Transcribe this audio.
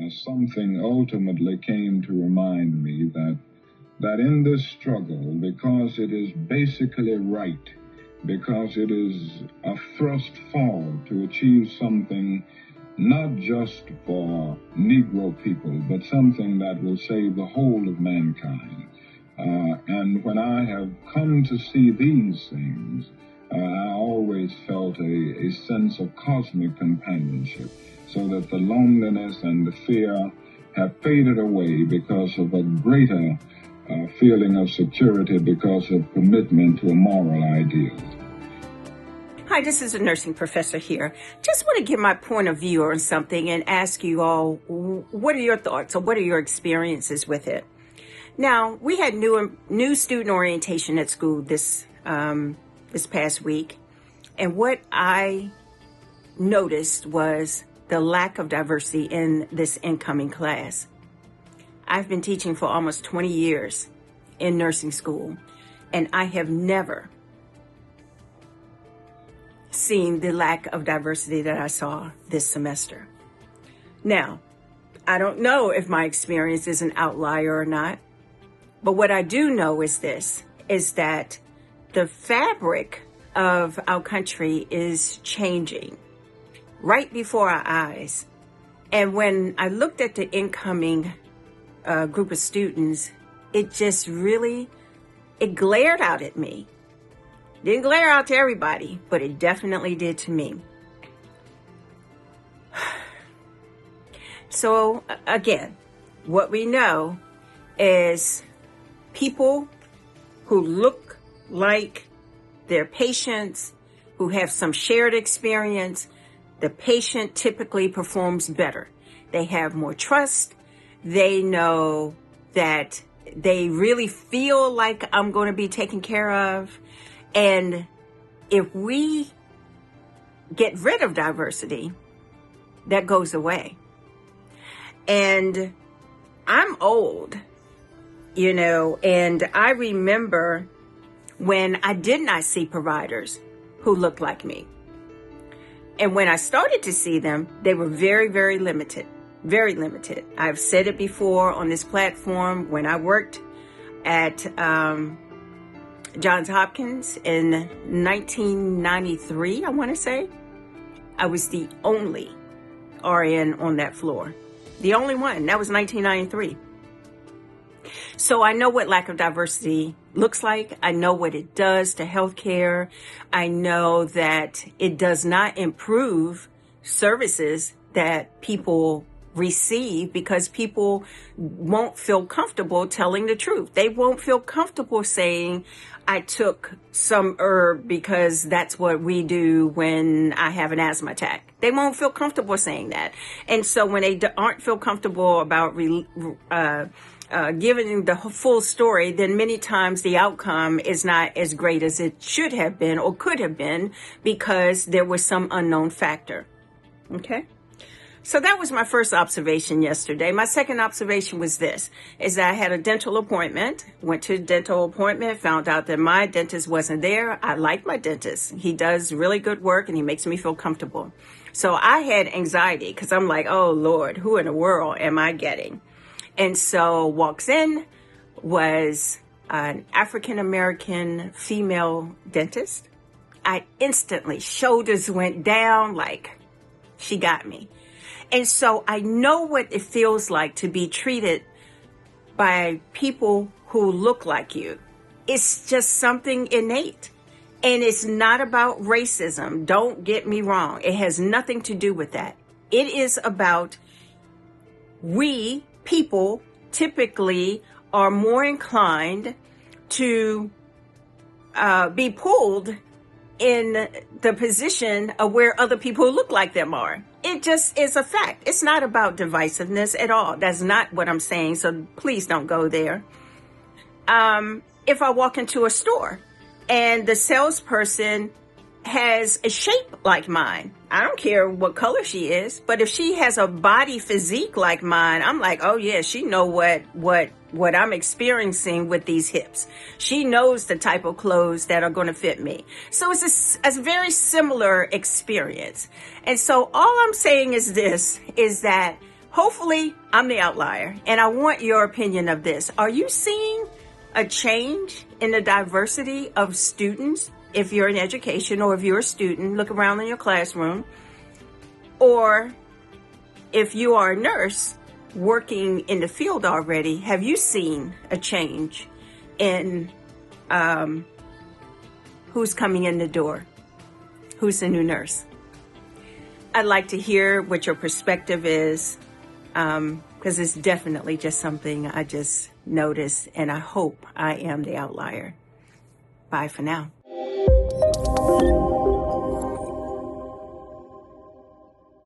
something ultimately came to remind me that in this struggle, because it is basically right, because it is a thrust forward to achieve something not just for Negro people, but something that will save the whole of mankind. And when I have come to see these things, I always felt a sense of cosmic companionship, so that the loneliness and the fear have faded away because of a greater feeling of security, because of commitment to a moral ideal. Hi, this is a nursing professor here. Just want to give my point of view on something and ask you all, what are your thoughts or what are your experiences with it? Now, we had new student orientation at school this past week, and what I noticed was the lack of diversity in this incoming class. I've been teaching for almost 20 years in nursing school, and I have never seen the lack of diversity that I saw this semester. Now, I don't know if my experience is an outlier or not, but what I do know is this, is that the fabric of our country is changing right before our eyes. And when I looked at the incoming group of students, it just really, it glared out at me. Didn't glare out to everybody, but it definitely did to me. So again, what we know is people who look like their patients, who have some shared experience, the patient typically performs better. They have more trust. They know that they really feel like I'm going to be taken care of. And if we get rid of diversity, that goes away. And I'm old, and I remember when I did not see providers who looked like me. And when I started to see them, they were very, very limited, very limited. I've said it before on this platform. When I worked at Johns Hopkins in 1993, I want to say, I was the only RN on that floor. The only one. That was 1993. So I know what lack of diversity looks like. I know what it does to healthcare. I know that it does not improve services that people receive because people won't feel comfortable telling the truth. They won't feel comfortable saying, I took some herb because that's what we do when I have an asthma attack. They won't feel comfortable saying that. And so when they aren't feel comfortable about giving the full story, then many times the outcome is not as great as it should have been or could have been because there was some unknown factor. Okay? So that was my first observation yesterday. My second observation was this, is that I had a dental appointment, went to a dental appointment, found out that my dentist wasn't there. I like my dentist. He does really good work and he makes me feel comfortable. So I had anxiety because I'm like, oh Lord, who in the world am I getting? And so walks in was an African-American female dentist. I instantly, shoulders went down like she got me. And so I know what it feels like to be treated by people who look like you. It's just something innate. And it's not about racism. Don't get me wrong. It has nothing to do with that. It is about we people typically are more inclined to be pulled in the position of where other people who look like them are. It just is a fact. It's not about divisiveness at all. That's not what I'm saying. So please don't go there. If I walk into a store and the salesperson has a shape like mine, I don't care what color she is, but if she has a body physique like mine, I'm like, oh yeah, she know what I'm experiencing with these hips. She knows the type of clothes that are going to fit me. So it's a very similar experience. And so all I'm saying is this, is that Hopefully, I'm the outlier, and I want your opinion of this. Are you seeing a change in the diversity of students? If you're in education or if you're a student, look around in your classroom. Or if you are a nurse working in the field already, have you seen a change in who's coming in the door? Who's the new nurse? I'd like to hear what your perspective is, because it's definitely just something I just noticed, and I hope I am the outlier. Bye for now.